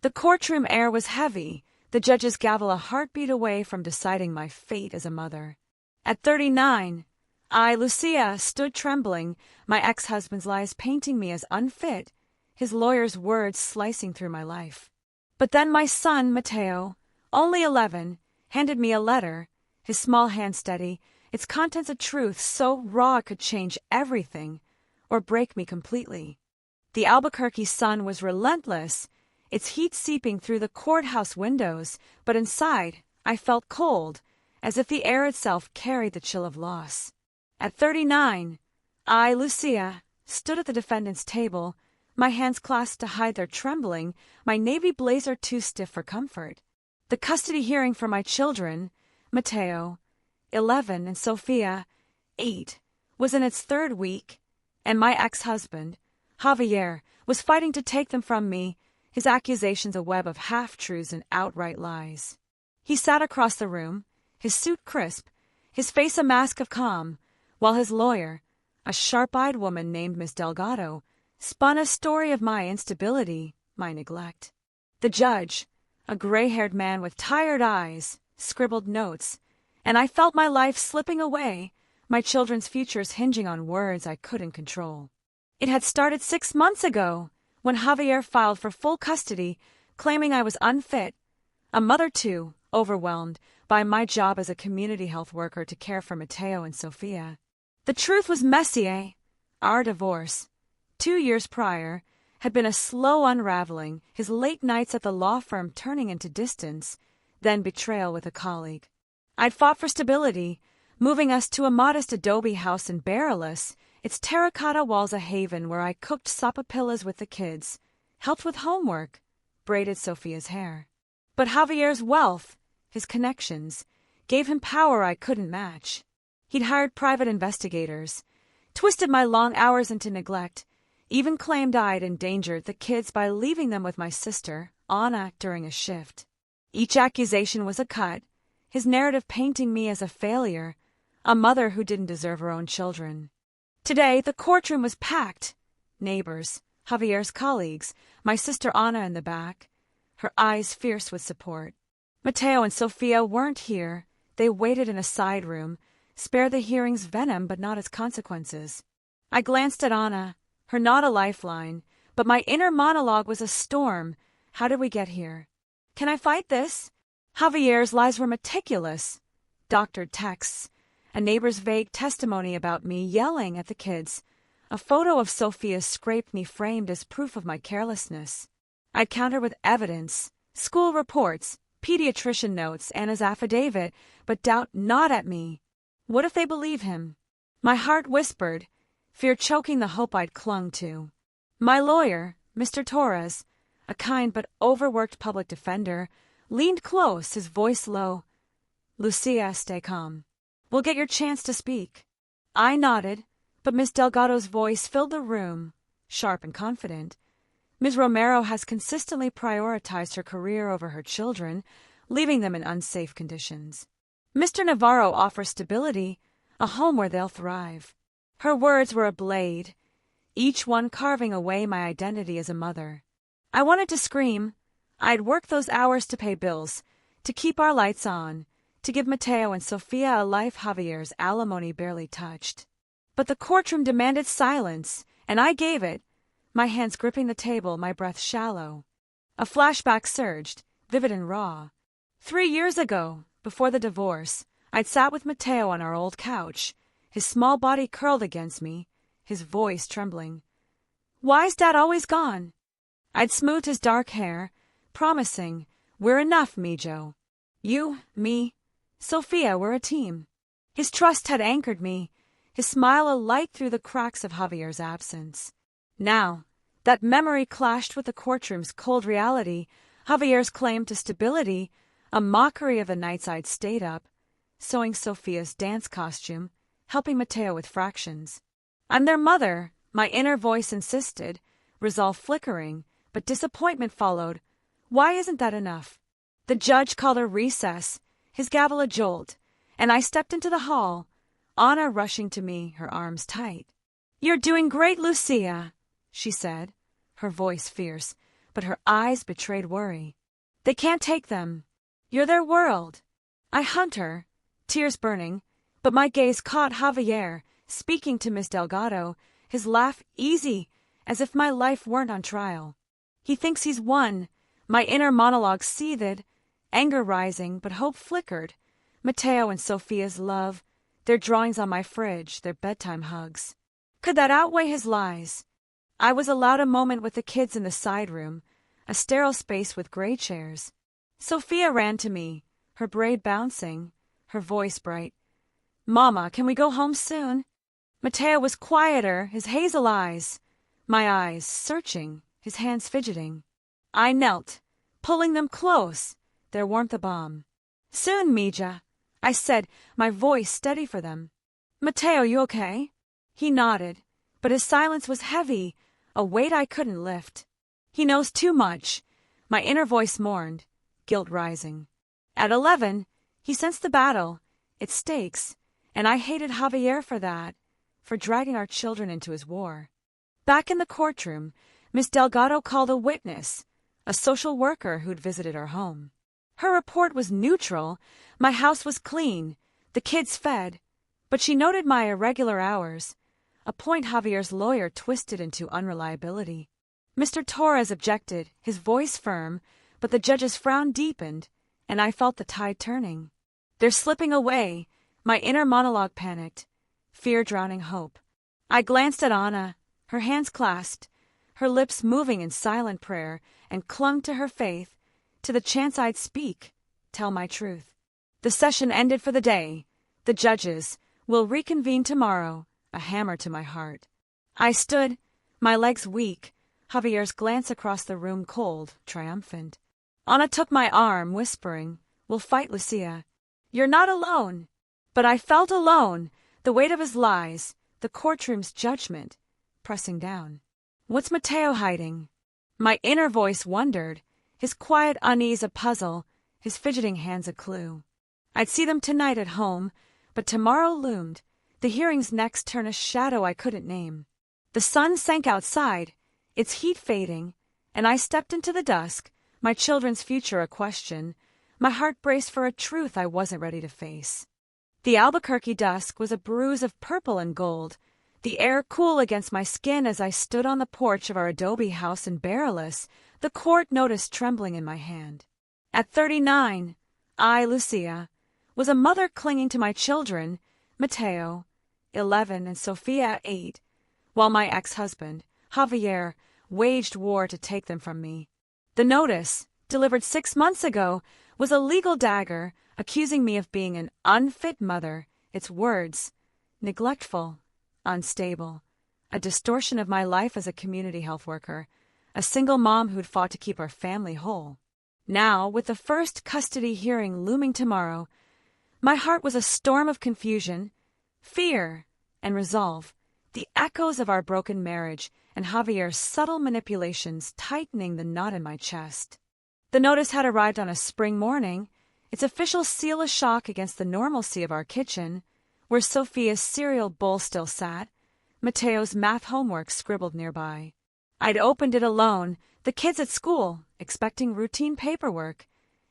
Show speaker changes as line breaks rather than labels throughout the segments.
The courtroom air was heavy, the judge's gavel a heartbeat away from deciding my fate as a mother. At 39, I, Lucia, stood trembling, my ex-husband's lies painting me as unfit, his lawyer's words slicing through my life. But then my son, Matteo, only 11, handed me a letter, his small hand steady, its contents a truth so raw it could change everything, or break me completely. The Albuquerque sun was relentless, its heat seeping through the courthouse windows, but inside I felt cold, as if the air itself carried the chill of loss. At 39, I, Lucia, stood at the defendant's table, my hands clasped to hide their trembling, my navy blazer too stiff for comfort. The custody hearing for my children, Matteo, 11, and Sophia, 8, was in its third week, and my ex-husband, Javier, was fighting to take them from me, his accusations a web of half-truths and outright lies. He sat across the room, his suit crisp, his face a mask of calm, while his lawyer, a sharp-eyed woman named Miss Delgado, spun a story of my instability, my neglect. The judge, a gray-haired man with tired eyes, scribbled notes, and I felt my life slipping away, my children's futures hinging on words I couldn't control. It had started 6 months ago, when Javier filed for full custody, claiming I was unfit, a mother too, overwhelmed by my job as a community health worker to care for Matteo and Sophia. The truth was messy, eh? Our divorce, 2 years prior, had been a slow unraveling, his late nights at the law firm turning into distance, then betrayal with a colleague. I'd fought for stability, moving us to a modest adobe house in Powerless, its terracotta walls a haven where I cooked sapapillas with the kids, helped with homework, braided Sophia's hair. But Javier's wealth, his connections, gave him power I couldn't match. He'd hired private investigators, twisted my long hours into neglect, even claimed I'd endangered the kids by leaving them with my sister, Anna, during a shift. Each accusation was a cut, his narrative painting me as a failure, a mother who didn't deserve her own children. Today, the courtroom was packed. Neighbors, Javier's colleagues, my sister Anna in the back, her eyes fierce with support. Matteo and Sophia weren't here. They waited in a side room, spared the hearing's venom but not its consequences. I glanced at Anna, her not a lifeline, but my inner monologue was a storm. How did we get here? Can I fight this? Javier's lies were meticulous. Doctored texts, a neighbor's vague testimony about me yelling at the kids, a photo of Sophia scraped me framed as proof of my carelessness. I'd counter with evidence, school reports, pediatrician notes, Anna's affidavit, but doubt not at me. What if they believe him? My heart whispered, fear choking the hope I'd clung to. My lawyer, Mr. Torres, a kind but overworked public defender, leaned close, his voice low. Lucia, stay calm. We'll get your chance to speak. I nodded, but Miss Delgado's voice filled the room, sharp and confident. Ms. Romero has consistently prioritized her career over her children, leaving them in unsafe conditions. Mr. Navarro offers stability, a home where they'll thrive. Her words were a blade, each one carving away my identity as a mother. I wanted to scream. I'd worked those hours to pay bills, to keep our lights on, to give Matteo and Sophia a life Javier's alimony barely touched. But the courtroom demanded silence, and I gave it, my hands gripping the table, my breath shallow. A flashback surged, vivid and raw. 3 years ago, before the divorce, I'd sat with Matteo on our old couch, his small body curled against me, his voice trembling. Why's Dad always gone? I'd smoothed his dark hair, promising, we're enough, Mijo. You, me, Sophia, we're a team. His trust had anchored me, his smile a light through the cracks of Javier's absence. Now, that memory clashed with the courtroom's cold reality, Javier's claim to stability, a mockery of the nights I'd stayed up, sewing Sophia's dance costume, helping Matteo with fractions. I'm their mother, my inner voice insisted, resolve flickering, but disappointment followed. Why isn't that enough? The judge called a recess, his gavel a jolt, and I stepped into the hall, Anna rushing to me, her arms tight. You're doing great, Lucia, she said, her voice fierce, but her eyes betrayed worry. They can't take them. You're their world. I hunt her, tears burning, but my gaze caught Javier, speaking to Miss Delgado, his laugh easy, as if my life weren't on trial. He thinks he's won. My inner monologue seethed, anger rising, but hope flickered. Mateo and Sophia's love, their drawings on my fridge, their bedtime hugs. Could that outweigh his lies? I was allowed a moment with the kids in the side room, a sterile space with gray chairs. Sophia ran to me, her braid bouncing, her voice bright. "Mama, can we go home soon?" Mateo was quieter, his hazel eyes. My eyes, searching, his hands fidgeting. I knelt, pulling them close, their warmth a balm. "Soon, Mija," I said, my voice steady for them. "Mateo, you okay?" He nodded, but his silence was heavy, a weight I couldn't lift. He knows too much, my inner voice mourned, guilt rising. At 11, he sensed the battle, its stakes, and I hated Javier for that, for dragging our children into his war. Back in the courtroom, Miss Delgado called a witness, a social worker who'd visited our home. Her report was neutral. My house was clean, the kids fed, but she noted my irregular hours, a point Javier's lawyer twisted into unreliability. Mr. Torres objected, his voice firm, but the judge's frown deepened, and I felt the tide turning. "They're slipping away," my inner monologue panicked, fear drowning hope. I glanced at Anna, her hands clasped, her lips moving in silent prayer, and clung to her faith, to the chance I'd speak, tell my truth. The session ended for the day. The judges will reconvene tomorrow, a hammer to my heart. I stood, my legs weak, Javier's glance across the room cold, triumphant. Anna took my arm, whispering, "We'll fight, Lucia. You're not alone." But I felt alone, the weight of his lies, the courtroom's judgment, pressing down. What's Mateo hiding? My inner voice wondered, his quiet unease a puzzle, his fidgeting hands a clue. I'd see them tonight at home, but tomorrow loomed, the hearing's next turn a shadow I couldn't name. The sun sank outside, its heat fading, and I stepped into the dusk, my children's future a question, my heart braced for a truth I wasn't ready to face. The Albuquerque dusk was a bruise of purple and gold, the air cool against my skin as I stood on the porch of our adobe house in Powerless, the court notice trembling in my hand. At 39, I, Lucia, was a mother clinging to my children, Mateo, 11, and Sophia, 8, while my ex-husband, Javier, waged war to take them from me. The notice, delivered 6 months ago, was a legal dagger accusing me of being an unfit mother, its words, neglectful, unstable, a distortion of my life as a community health worker, a single mom who'd fought to keep our family whole. Now, with the first custody hearing looming tomorrow, my heart was a storm of confusion, fear, and resolve, the echoes of our broken marriage and Javier's subtle manipulations tightening the knot in my chest. The notice had arrived on a spring morning, its official seal a shock against the normalcy of our kitchen, where Sophia's cereal bowl still sat, Mateo's math homework scribbled nearby. I'd opened it alone, the kids at school, expecting routine paperwork.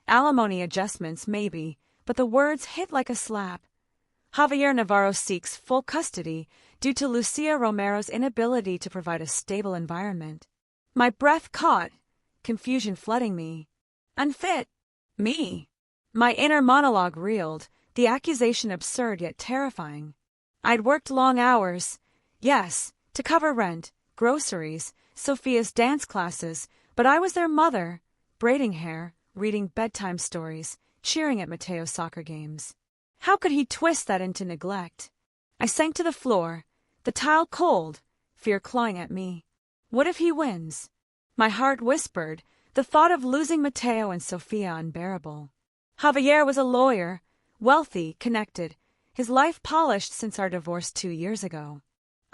Alimony adjustments, maybe, but the words hit like a slap. Javier Navarro seeks full custody due to Lucia Romero's inability to provide a stable environment. My breath caught, confusion flooding me. Unfit. Me. My inner monologue reeled, the accusation absurd yet terrifying. I'd worked long hours, yes, to cover rent, groceries, Sophia's dance classes, but I was their mother, braiding hair, reading bedtime stories, cheering at Mateo's soccer games. How could he twist that into neglect? I sank to the floor, the tile cold, fear clawing at me. What if he wins? My heart whispered, the thought of losing Mateo and Sophia unbearable. Javier was a lawyer, wealthy, connected, his life polished since our divorce 2 years ago.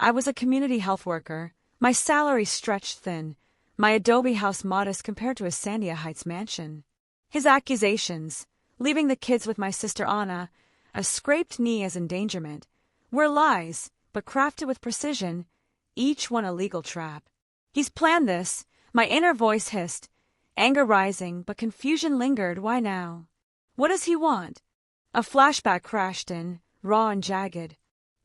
I was a community health worker, my salary stretched thin, my adobe house modest compared to a Sandia Heights mansion. His accusations, leaving the kids with my sister Anna, a scraped knee as endangerment, were lies, but crafted with precision, each one a legal trap. He's planned this, My inner voice hissed, anger rising, but confusion lingered. Why now? What does he want? A flashback crashed in, raw and jagged.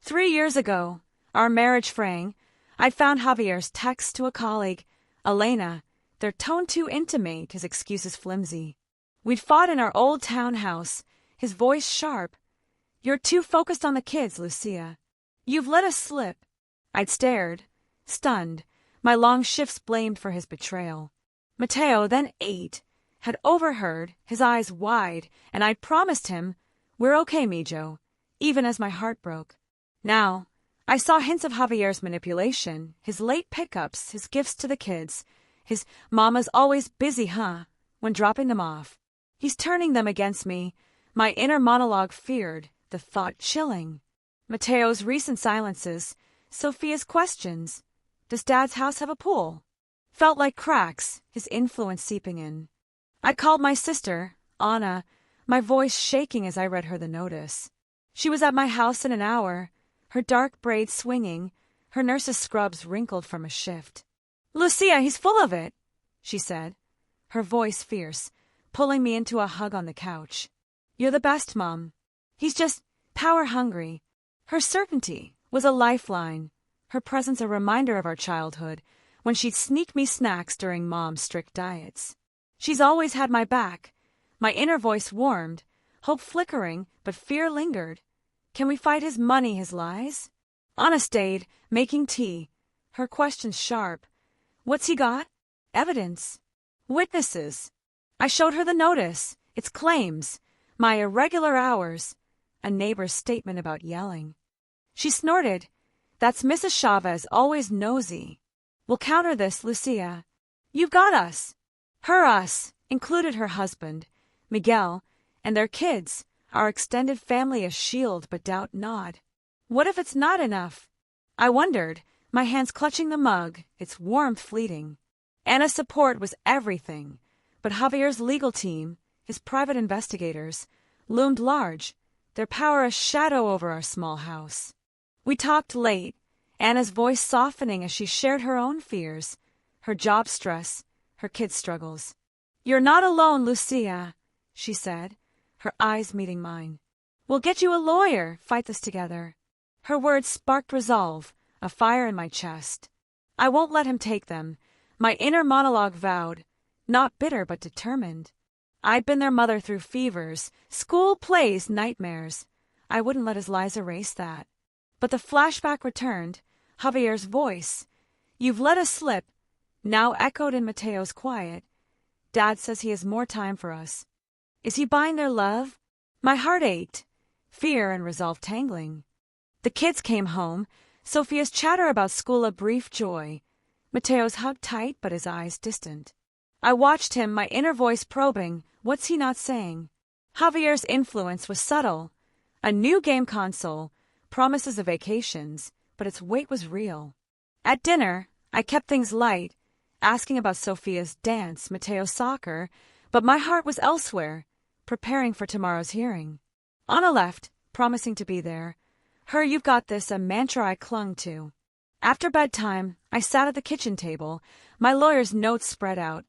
3 years ago, our marriage fraying, I'd found Javier's text to a colleague, Elena, their tone too intimate, his excuses flimsy. We'd fought in our old townhouse, his voice sharp. You're too focused on the kids, Lucia. You've let us slip. I'd stared, stunned, my long shifts blamed for his betrayal. Mateo, then 8, had overheard, his eyes wide, and I'd promised him, we're okay, Mijo, even as my heart broke. Now, I saw hints of Javier's manipulation, his late pickups, his gifts to the kids, his mama's always busy, when dropping them off. He's turning them against me. My inner monologue feared, the thought chilling. Mateo's recent silences, Sophia's questions. Does Dad's house have a pool? Felt like cracks, his influence seeping in. I called my sister, Anna, my voice shaking as I read her the notice. She was at my house in an hour, her dark braids swinging, her nurse's scrubs wrinkled from a shift. Lucia, he's full of it, she said, her voice fierce, pulling me into a hug on the couch. You're the best, Mom. He's just power-hungry. Her certainty was a lifeline, her presence a reminder of our childhood, when she'd sneak me snacks during Mom's strict diets. She's always had my back. My inner voice warmed, hope flickering, but fear lingered. Can we fight his money, his lies? Anna stayed, making tea, her questions sharp. What's he got? Evidence. Witnesses. I showed her the notice, its claims, my irregular hours, a neighbor's statement about yelling. She snorted. That's Mrs. Chavez, always nosy. We'll counter this, Lucia. You've got us. Her us included her husband, Miguel, and their kids, our extended family a shield but doubt not. What if it's not enough? I wondered, my hands clutching the mug, its warmth fleeting. Anna's support was everything, but Javier's legal team, his private investigators, loomed large, their power a shadow over our small house. We talked late, Anna's voice softening as she shared her own fears, her job stress, her kids' struggles. You're not alone, Lucia, she said, her eyes meeting mine. We'll get you a lawyer, fight this together. Her words sparked resolve, a fire in my chest. I won't let him take them, my inner monologue vowed, not bitter but determined. I'd been their mother through fevers, school plays, nightmares. I wouldn't let his lies erase that. But the flashback returned, Javier's voice. You've let us slip, now echoed in Mateo's quiet. Dad says he has more time for us. Is he buying their love? My heart ached, fear and resolve tangling. The kids came home, Sophia's chatter about school a brief joy, Mateo's hug tight but his eyes distant. I watched him, my inner voice probing, what's he not saying? Javier's influence was subtle. A new game console, promises of vacations, but its weight was real. At dinner, I kept things light, asking about Sophia's dance, Mateo's soccer, but my heart was elsewhere, preparing for tomorrow's hearing. Anna left, promising to be there. Her "you've got this" a mantra I clung to. After bedtime, I sat at the kitchen table, my lawyer's notes spread out.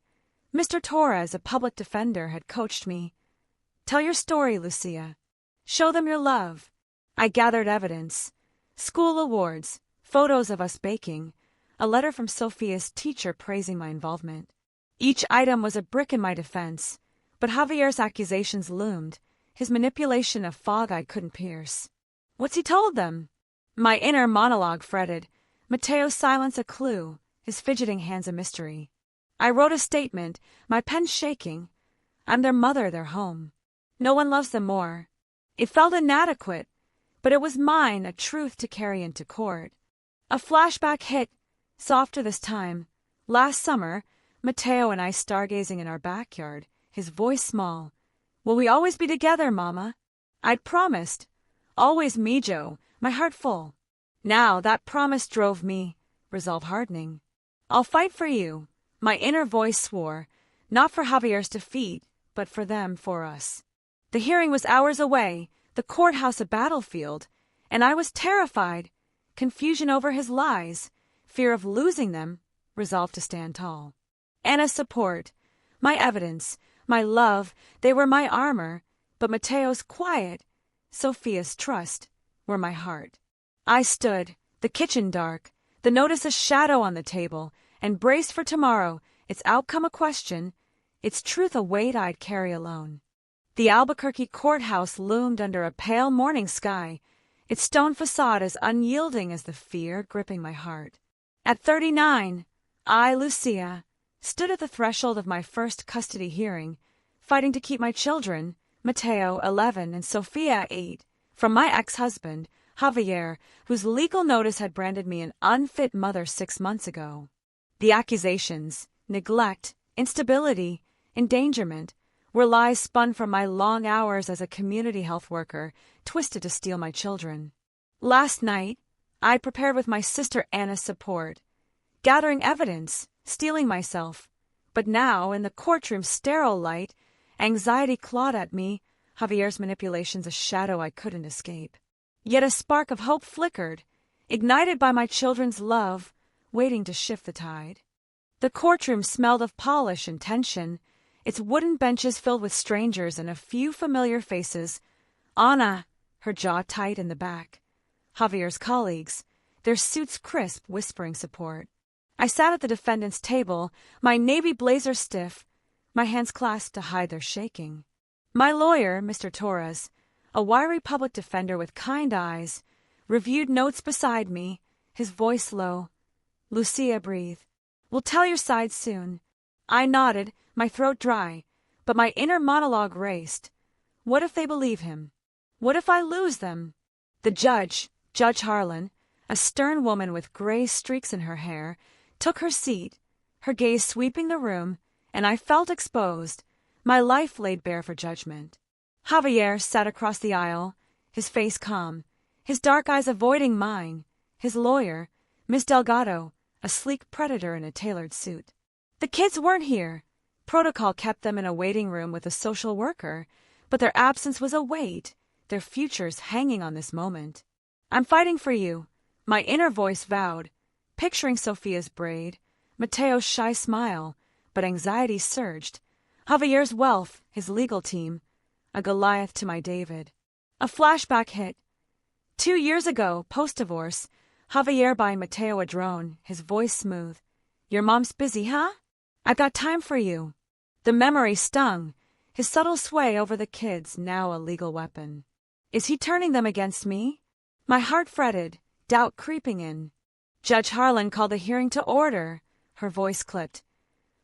Mr. Torres, a public defender, had coached me. Tell your story, Lucia. Show them your love. I gathered evidence. School awards, photos of us baking, a letter from Sophia's teacher praising my involvement. Each item was a brick in my defense, but Javier's accusations loomed, his manipulation a fog I couldn't pierce. What's he told them? My inner monologue fretted, Mateo's silence a clue, his fidgeting hands a mystery. I wrote a statement, my pen shaking. I'm their mother, their home. No one loves them more. It felt inadequate, but it was mine, a truth to carry into court. A flashback hit, softer this time. Last summer, Mateo and I stargazing in our backyard, his voice small. Will we always be together, Mama? I'd promised. Always Mijo, my heart full. Now that promise drove me, resolve hardening. I'll fight for you, my inner voice swore, not for Javier's defeat, but for them, for us. The hearing was hours away, the courthouse a battlefield, and I was terrified, confusion over his lies, fear of losing them, resolved to stand tall. Anna's support, my evidence, my love, they were my armor, but Mateo's quiet, Sophia's trust, were my heart. I stood, the kitchen dark, the notice a shadow on the table, and braced for tomorrow, its outcome a question, its truth a weight I'd carry alone. The Albuquerque courthouse loomed under a pale morning sky, its stone facade as unyielding as the fear gripping my heart. At 39, I, Lucia, stood at the threshold of my first custody hearing, fighting to keep my children, Mateo, 11, and Sophia, 8, from my ex-husband, Javier, whose legal notice had branded me an unfit mother 6 months ago. The accusations, neglect, instability, endangerment, were lies spun from my long hours as a community health worker, twisted to steal my children. Last night, I prepared with my sister Anna's support, gathering evidence, steeling myself. But now, in the courtroom's sterile light, anxiety clawed at me, Javier's manipulations a shadow I couldn't escape. Yet a spark of hope flickered, ignited by my children's love, waiting to shift the tide. The courtroom smelled of polish and tension, its wooden benches filled with strangers and a few familiar faces. Anna, her jaw tight in the back. Javier's colleagues, their suits crisp, whispering support. I sat at the defendant's table, my navy blazer stiff, my hands clasped to hide their shaking. My lawyer, Mr. Torres, a wiry public defender with kind eyes, reviewed notes beside me, his voice low. Lucia, breathe. We'll tell your side soon. I nodded, my throat dry, but my inner monologue raced. What if they believe him? What if I lose them? The judge, Judge Harlan, a stern woman with gray streaks in her hair, took her seat, her gaze sweeping the room, and I felt exposed, my life laid bare for judgment. Javier sat across the aisle, his face calm, his dark eyes avoiding mine, his lawyer, Miss Delgado, a sleek predator in a tailored suit. The kids weren't here. Protocol kept them in a waiting room with a social worker, but their absence was a weight, their futures hanging on this moment. I'm fighting for you, my inner voice vowed, picturing Sophia's braid, Mateo's shy smile, but anxiety surged. Javier's wealth, his legal team, a Goliath to my David. A flashback hit. 2 years ago, post-divorce, Javier buying Mateo a drone, his voice smooth. Your mom's busy, huh? I've got time for you. The memory stung, his subtle sway over the kids, now a legal weapon. Is he turning them against me? My heart fretted, doubt creeping in. Judge Harlan called the hearing to order, her voice clipped.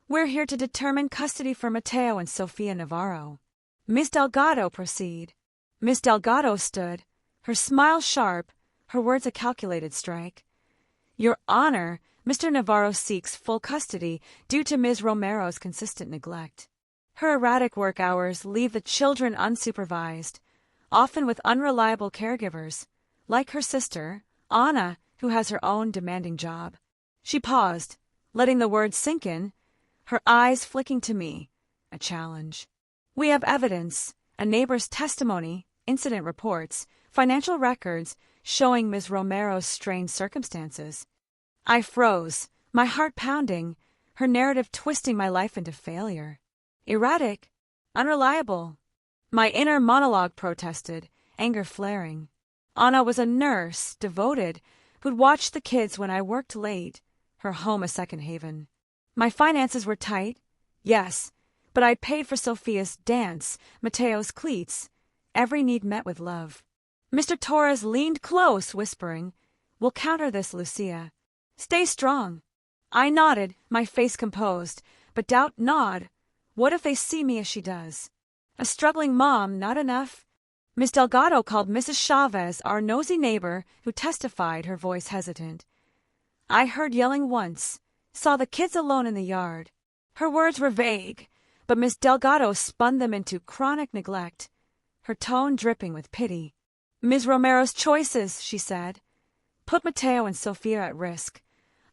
We're here to determine custody for Mateo and Sofia Navarro. Miss Delgado, proceed. Miss Delgado stood, her smile sharp, her words a calculated strike. Your Honor, Mr. Navarro seeks full custody due to Ms. Romero's consistent neglect. Her erratic work hours leave the children unsupervised, often with unreliable caregivers, like her sister, Anna, who has her own demanding job. She paused, letting the words sink in, her eyes flicking to me, a challenge. We have evidence, a neighbor's testimony, incident reports, financial records showing Ms. Romero's strained circumstances. I froze, my heart pounding, her narrative twisting my life into failure. Erratic, unreliable. My inner monologue protested, anger flaring. Anna was a nurse, devoted, who'd watched the kids when I worked late, her home a second haven. My finances were tight, yes, but I'd paid for Sophia's dance, Mateo's cleats, every need met with love. Mr. Torres leaned close, whispering, We'll counter this, Lucia. Stay strong. I nodded, my face composed, but doubt gnawed. What if they see me as she does? A struggling mom, not enough? Miss Delgado called Mrs. Chavez, our nosy neighbor, who testified, her voice hesitant. I heard yelling once, saw the kids alone in the yard. Her words were vague, but Miss Delgado spun them into chronic neglect, her tone dripping with pity. Ms. Romero's choices, she said, put Mateo and Sofia at risk,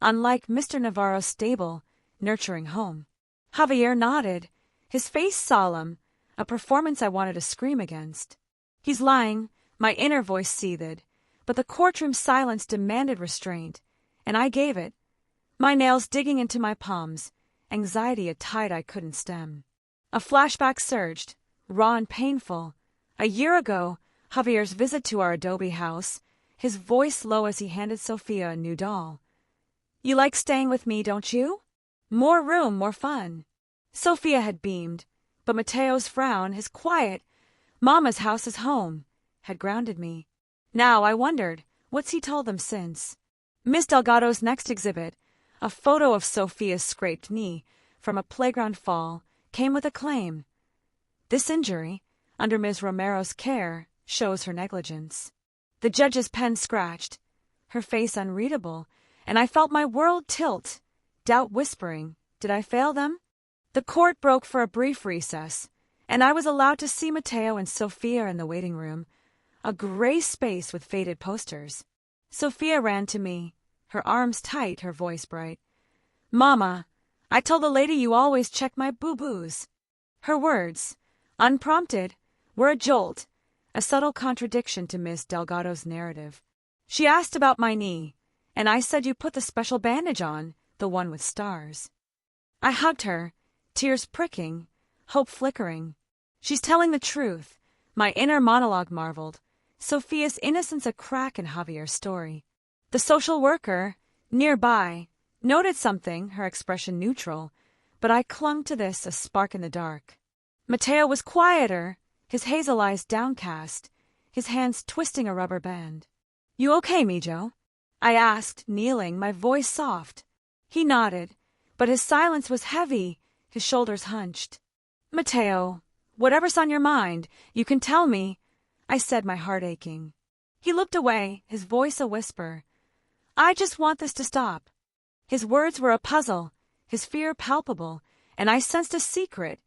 unlike Mr. Navarro's stable, nurturing home. Javier nodded, his face solemn, a performance I wanted to scream against. He's lying, my inner voice seethed, but the courtroom silence demanded restraint, and I gave it, my nails digging into my palms, anxiety a tide I couldn't stem. A flashback surged, raw and painful. A year ago, Javier's visit to our adobe house, his voice low as he handed Sophia a new doll. "You like staying with me, don't you? More room, more fun." Sophia had beamed, but Mateo's frown, his quiet, "Mama's house is home," had grounded me. Now I wondered, what's he told them since? Miss Delgado's next exhibit, a photo of Sophia's scraped knee from a playground fall, came with a claim. "This injury, under Ms. Romero's care, shows her negligence." The judge's pen scratched, her face unreadable, and I felt my world tilt, doubt whispering, did I fail them? The court broke for a brief recess, and I was allowed to see Mateo and Sophia in the waiting room, a gray space with faded posters. Sophia ran to me, her arms tight, her voice bright. "Mama, I told the lady you always check my boo-boos." Her words, unprompted, were a jolt, a subtle contradiction to Miss Delgado's narrative. She asked about my knee, and I said you put the special bandage on, the one with stars. I hugged her, tears pricking, hope flickering. She's telling the truth, my inner monologue marveled. Sophia's innocence a crack in Javier's story. The social worker, nearby, noted something, her expression neutral, but I clung to this, a spark in the dark. Mateo was quieter, his hazel eyes downcast, his hands twisting a rubber band. "You okay, Mijo?" I asked, kneeling, my voice soft. He nodded, but his silence was heavy, his shoulders hunched. "Mateo, whatever's on your mind, you can tell me," I said, my heart aching. He looked away, his voice a whisper. "I just want this to stop." His words were a puzzle, his fear palpable, and I sensed a secret,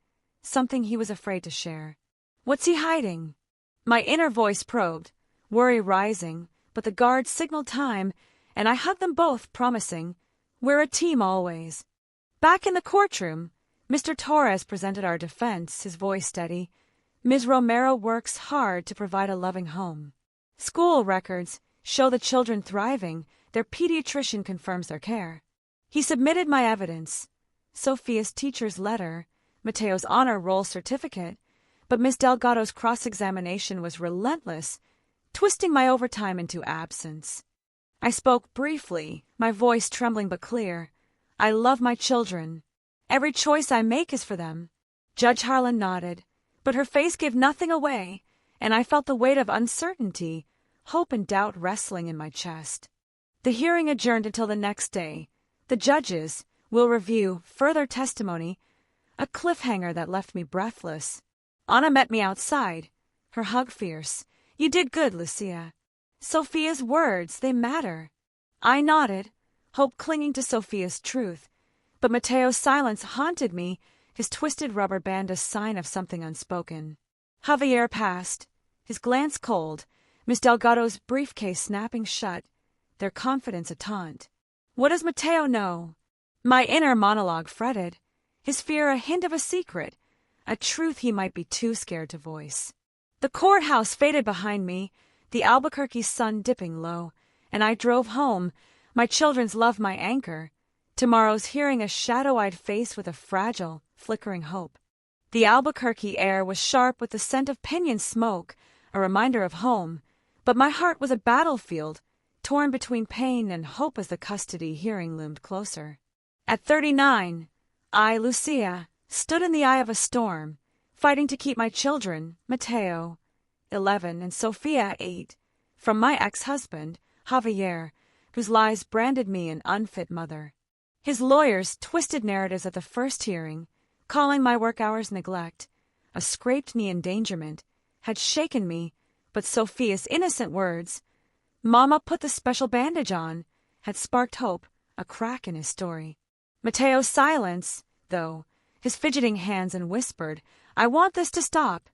something he was afraid to share. What's he hiding? My inner voice probed, worry rising, but the guard signaled time, and I hugged them both, promising, "We're a team always." Back in the courtroom, Mr. Torres presented our defense, his voice steady. "Ms. Romero works hard to provide a loving home. School records show the children thriving. Their pediatrician confirms their care." He submitted my evidence, Sophia's teacher's letter, Mateo's honor roll certificate, but Miss Delgado's cross-examination was relentless, twisting my overtime into absence. I spoke briefly, my voice trembling but clear. "I love my children. Every choice I make is for them." Judge Harlan nodded, but her face gave nothing away, and I felt the weight of uncertainty, hope and doubt wrestling in my chest. The hearing adjourned until the next day. The judges will review further testimony, a cliffhanger that left me breathless. Anna met me outside, her hug fierce. "You did good, Lucia." Sophia's words, they matter. I nodded, hope clinging to Sophia's truth, but Mateo's silence haunted me, his twisted rubber band a sign of something unspoken. Javier passed, his glance cold, Miss Delgado's briefcase snapping shut, their confidence a taunt. What does Mateo know? My inner monologue fretted, his fear a hint of a secret, a truth he might be too scared to voice. The courthouse faded behind me, the Albuquerque sun dipping low, and I drove home, my children's love my anchor, tomorrow's hearing a shadow-eyed face with a fragile, flickering hope. The Albuquerque air was sharp with the scent of pinyon smoke, a reminder of home, but my heart was a battlefield, torn between pain and hope as the custody hearing loomed closer. At 39, I, Lucia, stood in the eye of a storm, fighting to keep my children, Mateo, 11, and Sophia, 8, from my ex-husband, Javier, whose lies branded me an unfit mother. His lawyers twisted narratives at the first hearing, calling my work hours neglect, a scraped knee endangerment, had shaken me, but Sophia's innocent words, "Mama put the special bandage on," had sparked hope, a crack in his story. Mateo's silence, though, his fidgeting hands and whispered, "I want this to stop,"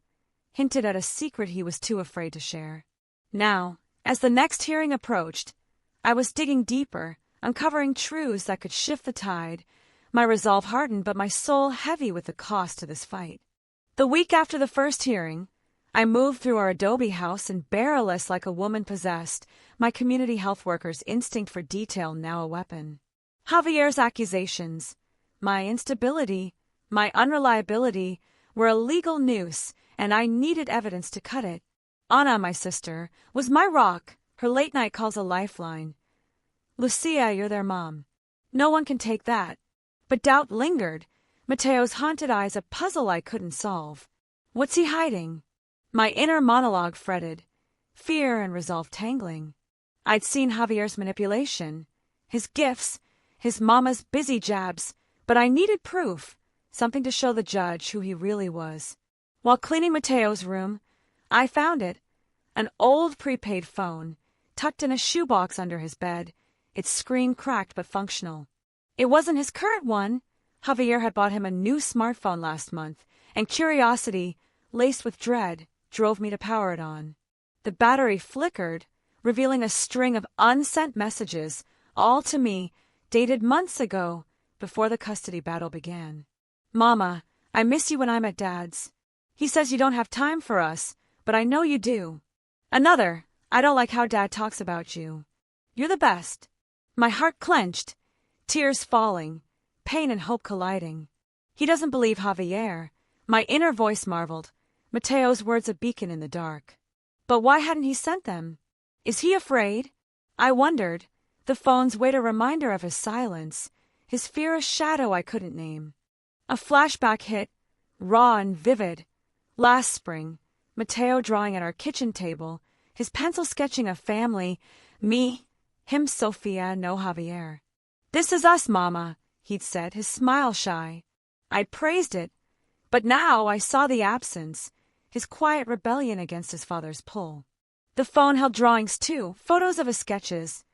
hinted at a secret he was too afraid to share. Now, as the next hearing approached, I was digging deeper, uncovering truths that could shift the tide, my resolve hardened but my soul heavy with the cost to this fight. The week after the first hearing, I moved through our adobe house and barrelless like a woman possessed, my community health worker's instinct for detail now a weapon. Javier's accusations, My instability, my unreliability were a legal noose, and I needed evidence to cut it. Anna, my sister, was my rock, her late-night calls a lifeline. Lucia, you're their mom. No one can take that. But doubt lingered, Mateo's haunted eyes a puzzle I couldn't solve. What's he hiding? My inner monologue fretted, fear and resolve tangling. I'd seen Javier's manipulation, his gifts, his mama's busy jabs, but I needed proof, something to show the judge who he really was. While cleaning Mateo's room, I found it, an old prepaid phone, tucked in a shoebox under his bed, its screen cracked but functional. It wasn't his current one. Javier had bought him a new smartphone last month, and curiosity, laced with dread, drove me to power it on. The battery flickered, revealing a string of unsent messages, all to me, dated months ago, before the custody battle began. Mama, I miss you when I'm at Dad's. He says you don't have time for us, but I know you do. Another, I don't like how Dad talks about you. You're the best. My heart clenched, tears falling, pain and hope colliding. He doesn't believe Javier. My inner voice marveled, Mateo's words a beacon in the dark. But why hadn't he sent them? Is he afraid? I wondered, the phone's weight a reminder of his silence, his fear a shadow I couldn't name. A flashback hit, raw and vivid. Last spring, Mateo drawing at our kitchen table, his pencil sketching a family, me, him, Sophia, no Javier. This is us, Mama, he'd said, his smile shy. I'd praised it, but now I saw the absence, his quiet rebellion against his father's pull. The phone held drawings too, photos of his sketches.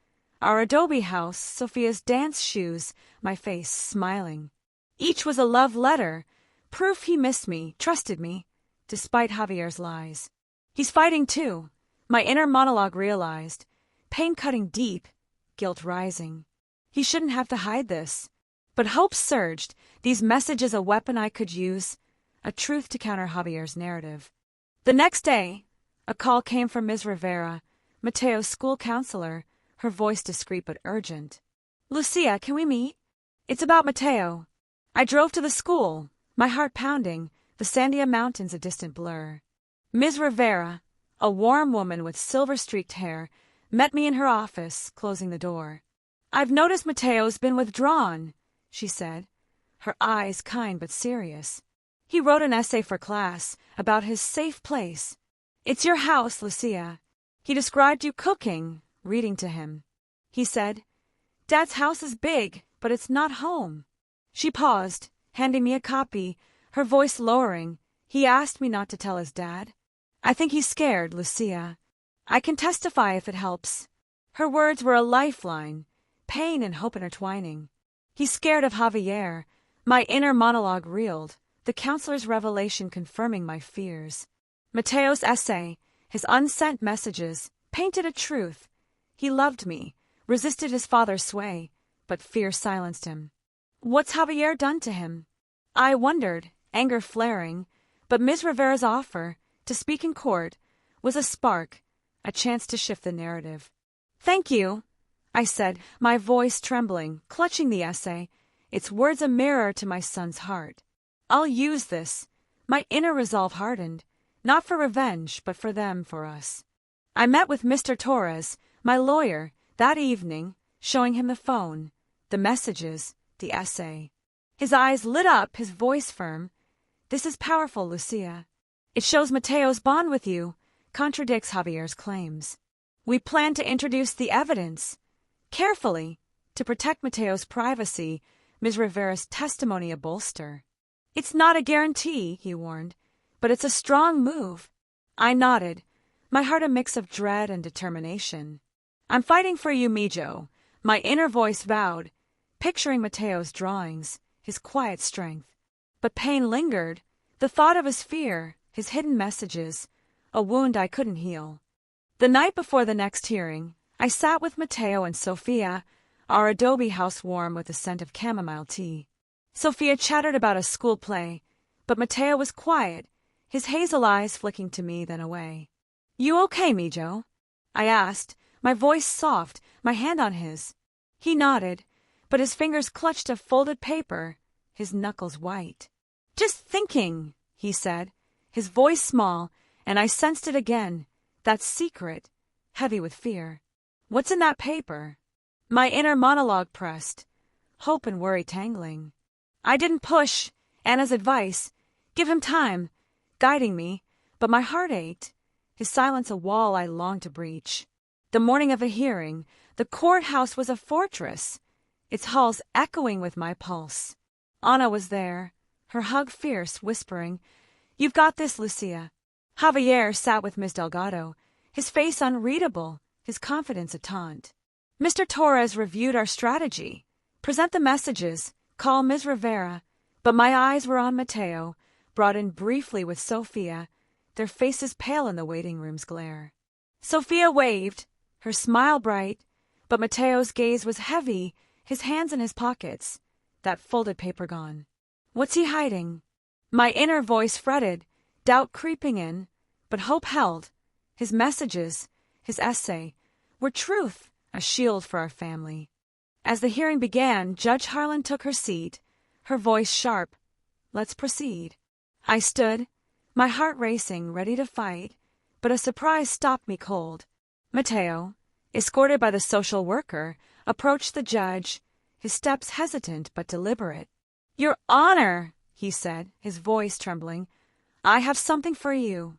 Our adobe house, Sophia's dance shoes, my face smiling. Each was a love letter, proof he missed me, trusted me, despite Javier's lies. He's fighting too, my inner monologue realized, pain cutting deep, guilt rising. He shouldn't have to hide this. But hope surged, these messages a weapon I could use, a truth to counter Javier's narrative. The next day, a call came from Ms. Rivera, Mateo's school counselor, her voice discreet but urgent. Lucia, can we meet? It's about Mateo. I drove to the school, my heart pounding, the Sandia Mountains a distant blur. Ms. Rivera, a warm woman with silver-streaked hair, met me in her office, closing the door. I've noticed Mateo's been withdrawn, she said, her eyes kind but serious. He wrote an essay for class about his safe place. It's your house, Lucia. He described you cooking, reading to him. He said, Dad's house is big, but it's not home. She paused, handing me a copy, her voice lowering. He asked me not to tell his dad. I think he's scared, Lucia. I can testify if it helps. Her words were a lifeline, pain and hope intertwining. He's scared of Javier. My inner monologue reeled, the counselor's revelation confirming my fears. Mateo's essay, his unsent messages, painted a truth. He loved me, resisted his father's sway, but fear silenced him. What's Javier done to him? I wondered, anger flaring, but Ms. Rivera's offer, to speak in court, was a spark, a chance to shift the narrative. Thank you, I said, my voice trembling, clutching the essay, its words a mirror to my son's heart. I'll use this. My inner resolve hardened, not for revenge, but for them, for us. I met with Mr. Torres, my lawyer, that evening, showing him the phone, the messages, the essay. His eyes lit up, his voice firm. This is powerful, Lucia. It shows Mateo's bond with you, contradicts Javier's claims. We plan to introduce the evidence. Carefully, to protect Mateo's privacy, Ms. Rivera's testimony a bolster. It's not a guarantee, he warned, but it's a strong move. I nodded, my heart a mix of dread and determination. I'm fighting for you, Mijo, my inner voice vowed, picturing Mateo's drawings, his quiet strength. But pain lingered, the thought of his fear, his hidden messages, a wound I couldn't heal. The night before the next hearing, I sat with Mateo and Sophia, our adobe house warm with the scent of chamomile tea. Sophia chattered about a school play, but Mateo was quiet, his hazel eyes flicking to me then away. You okay, Mijo? I asked, my voice soft, my hand on his. He nodded, but his fingers clutched a folded paper, his knuckles white. "Just thinking," he said, his voice small, and I sensed it again, that secret, heavy with fear. "What's in that paper?" My inner monologue pressed, hope and worry tangling. I didn't push Anna's advice, give him time, guiding me, but my heart ached, his silence a wall I longed to breach. The morning of a hearing, the courthouse was a fortress, its halls echoing with my pulse. Anna was there, her hug fierce, whispering, "You've got this, Lucia." Javier sat with Miss Delgado, his face unreadable, his confidence a taunt. Mr. Torres reviewed our strategy. Present the messages, call Ms. Rivera, but my eyes were on Mateo, brought in briefly with Sophia, their faces pale in the waiting room's glare. Sophia waved, her smile bright, but Mateo's gaze was heavy, his hands in his pockets, that folded paper gone. What's he hiding? My inner voice fretted, doubt creeping in, but hope held. His messages, his essay, were truth, a shield for our family. As the hearing began, Judge Harlan took her seat, her voice sharp. Let's proceed. I stood, my heart racing, ready to fight, but a surprise stopped me cold. Mateo, escorted by the social worker, approached the judge, his steps hesitant but deliberate. "Your Honor," he said, his voice trembling, "I have something for you."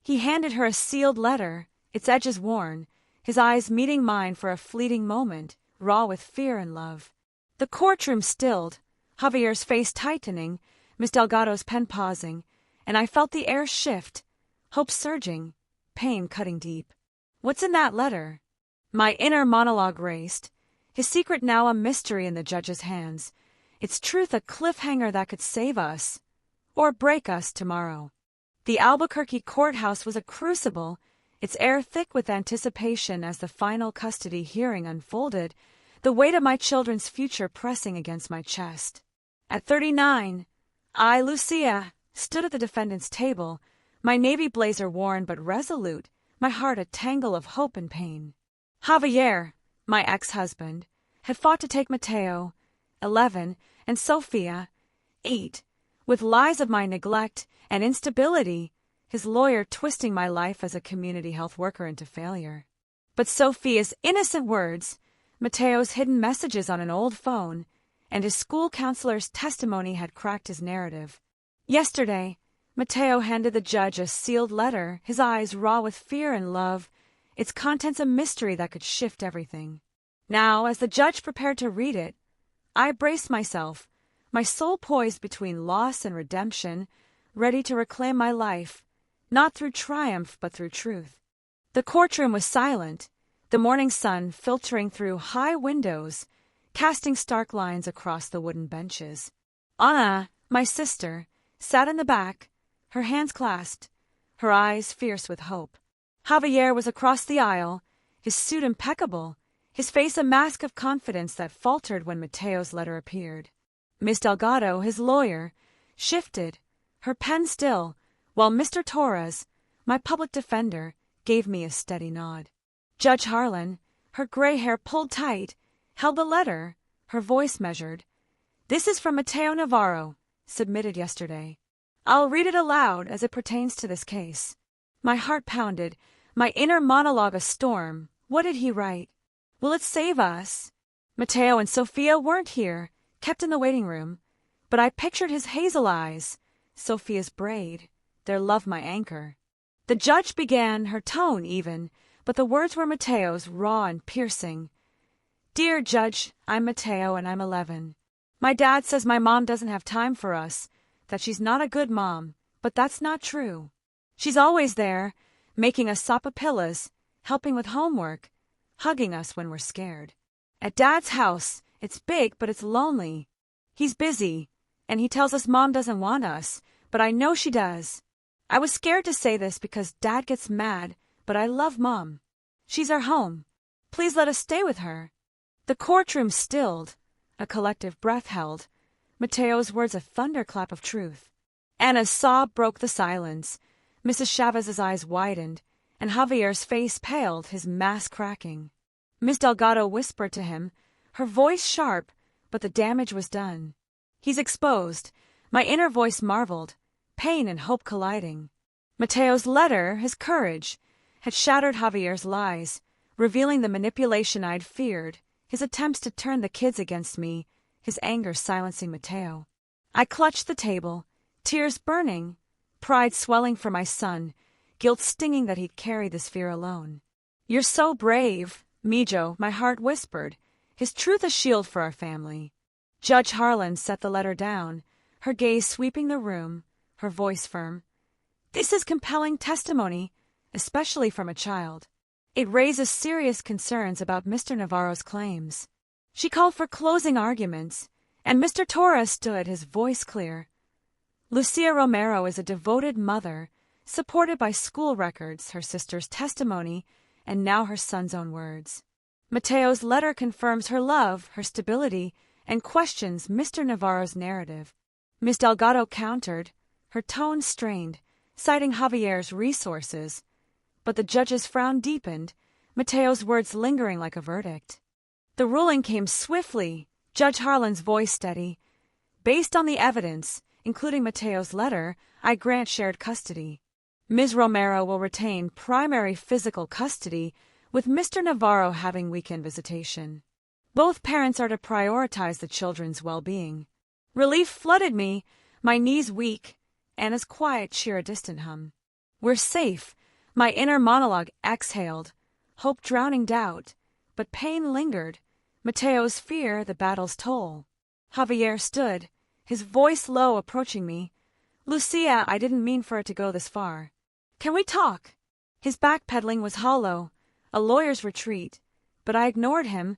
He handed her a sealed letter, its edges worn, his eyes meeting mine for a fleeting moment, raw with fear and love. The courtroom stilled, Javier's face tightening, Miss Delgado's pen pausing, and I felt the air shift, hope surging, pain cutting deep. What's in that letter? My inner monologue raced, his secret now a mystery in the judge's hands, its truth a cliffhanger that could save us, or break us tomorrow. The Albuquerque courthouse was a crucible, its air thick with anticipation as the final custody hearing unfolded, the weight of my children's future pressing against my chest. At 39, I, Lucia, stood at the defendant's table, my navy blazer worn but resolute, my heart a tangle of hope and pain. Javier, my ex-husband, had fought to take Mateo, 11, and Sophia, 8, with lies of my neglect and instability, his lawyer twisting my life as a community health worker into failure. But Sophia's innocent words, Mateo's hidden messages on an old phone, and his school counselor's testimony had cracked his narrative. Yesterday, Mateo handed the judge a sealed letter, his eyes raw with fear and love, its contents a mystery that could shift everything. Now, as the judge prepared to read it, I braced myself, my soul poised between loss and redemption, ready to reclaim my life, not through triumph but through truth. The courtroom was silent, the morning sun filtering through high windows, casting stark lines across the wooden benches. Anna, my sister, sat in the back, her hands clasped, her eyes fierce with hope. Javier was across the aisle, his suit impeccable, his face a mask of confidence that faltered when Mateo's letter appeared. Miss Delgado, his lawyer, shifted, her pen still, while Mr. Torres, my public defender, gave me a steady nod. Judge Harlan, her gray hair pulled tight, held the letter, her voice measured. "This is from Mateo Navarro, submitted yesterday. I'll read it aloud as it pertains to this case." My heart pounded, my inner monologue a storm. What did he write? Will it save us? Mateo and Sophia weren't here, kept in the waiting room, but I pictured his hazel eyes, Sophia's braid, their love my anchor. The judge began, her tone even, but the words were Mateo's, raw and piercing. "Dear Judge, I'm Mateo and I'm 11. My dad says my mom doesn't have time for us, that she's not a good mom, but that's not true. She's always there, making us sopapillas, helping with homework, hugging us when we're scared. At Dad's house, it's big but it's lonely. He's busy, and he tells us Mom doesn't want us, but I know she does. I was scared to say this because Dad gets mad, but I love Mom. She's our home. Please let us stay with her." The courtroom stilled, a collective breath held, Mateo's words a thunderclap of truth. Anna's sob broke the silence, Mrs. Chavez's eyes widened, and Javier's face paled, his mask cracking. Miss Delgado whispered to him, her voice sharp, but the damage was done. He's exposed. My inner voice marveled, pain and hope colliding. Mateo's letter, his courage, had shattered Javier's lies, revealing the manipulation I'd feared, his attempts to turn the kids against me, his anger silencing Mateo. I clutched the table, tears burning, pride swelling for my son, guilt stinging that he'd carried this fear alone. "You're so brave," Mijo, my heart whispered, his truth a shield for our family. Judge Harlan set the letter down, her gaze sweeping the room, her voice firm. "This is compelling testimony, especially from a child. It raises serious concerns about Mr. Navarro's claims." She called for closing arguments, and Mr. Torres stood, his voice clear. "Lucia Romero is a devoted mother, supported by school records, her sister's testimony, and now her son's own words. Mateo's letter confirms her love, her stability, and questions Mr. Navarro's narrative." Ms. Delgado countered, her tone strained, citing Javier's resources, but the judge's frown deepened, Mateo's words lingering like a verdict. The ruling came swiftly, Judge Harlan's voice steady. "Based on the evidence, including Mateo's letter, I grant shared custody. Ms. Romero will retain primary physical custody, with Mr. Navarro having weekend visitation. Both parents are to prioritize the children's well-being." Relief flooded me, my knees weak, Anna's quiet cheer a distant hum. "We're safe," my inner monologue exhaled, hope drowning doubt, but pain lingered, Mateo's fear the battle's toll. Javier stood, his voice low, approaching me. "Lucia, I didn't mean for it to go this far. Can we talk?" His backpedaling was hollow, a lawyer's retreat, but I ignored him,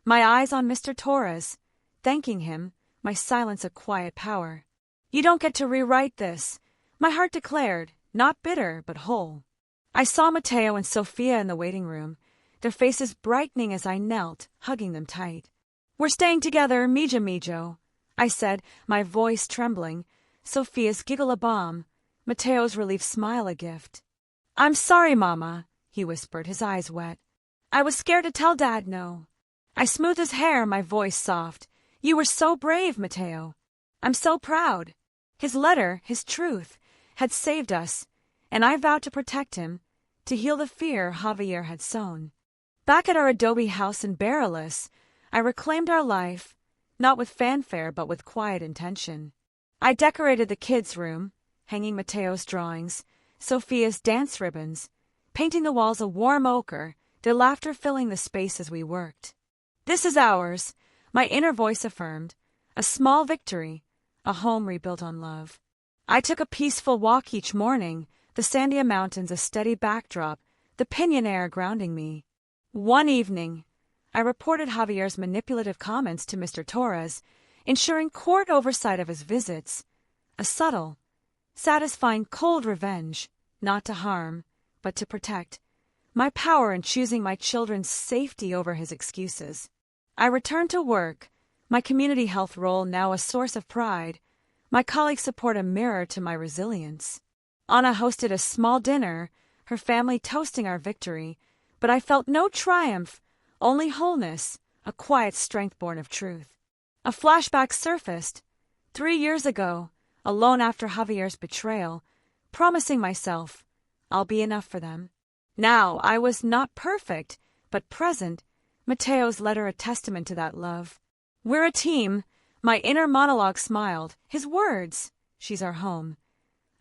my eyes on Mr. Torres, thanking him, my silence a quiet power. "You don't get to rewrite this," my heart declared, not bitter but whole. I saw Mateo and Sophia in the waiting room, their faces brightening as I knelt, hugging them tight. "We're staying together, Mijo," I said, my voice trembling, Sophia's giggle a balm, Mateo's relief smile a gift. "I'm sorry, Mama," he whispered, his eyes wet. "I was scared to tell Dad no." I smoothed his hair, my voice soft. "You were so brave, Mateo. I'm so proud." His letter, his truth, had saved us, and I vowed to protect him, to heal the fear Javier had sown. Back at our adobe house in Powerless, I reclaimed our life, not with fanfare but with quiet intention. I decorated the kids' room, hanging Mateo's drawings, Sophia's dance ribbons, painting the walls a warm ochre, their laughter filling the space as we worked. "This is ours," my inner voice affirmed, a small victory, a home rebuilt on love. I took a peaceful walk each morning, the Sandia Mountains a steady backdrop, the pinyon air grounding me. One evening, I reported Javier's manipulative comments to Mr. Torres, ensuring court oversight of his visits, a subtle, satisfying cold revenge, not to harm, but to protect, my power in choosing my children's safety over his excuses. I returned to work, my community health role now a source of pride, my colleagues' support a mirror to my resilience. Anna hosted a small dinner, her family toasting our victory, but I felt no triumph, only wholeness, a quiet strength born of truth. A flashback surfaced, 3 years ago, alone after Javier's betrayal, promising myself, I'll be enough for them. Now I was not perfect, but present, Mateo's letter a testament to that love. "We're a team," my inner monologue smiled, his words, "She's our home,"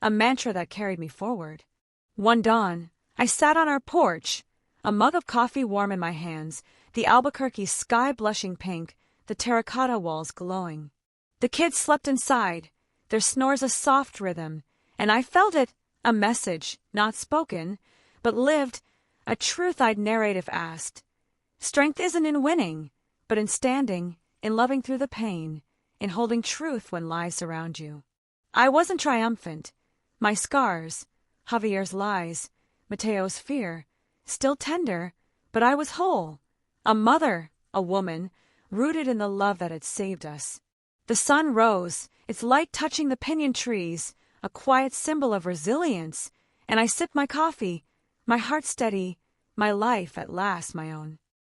a mantra that carried me forward. One dawn, I sat on our porch, a mug of coffee warm in my hands, the Albuquerque sky blushing pink, the terracotta walls glowing. The kids slept inside, their snores a soft rhythm, and I felt it, a message, not spoken, but lived, a truth I'd narrate if asked. Strength isn't in winning, but in standing, in loving through the pain, in holding truth when lies surround you. I wasn't triumphant. My scars, Javier's lies, Mateo's fear, still tender, but I was whole. A mother, a woman, rooted in the love that had saved us. The sun rose, its light touching the pinyon trees, a quiet symbol of resilience, and I sipped my coffee, my heart steady, my life at last my own.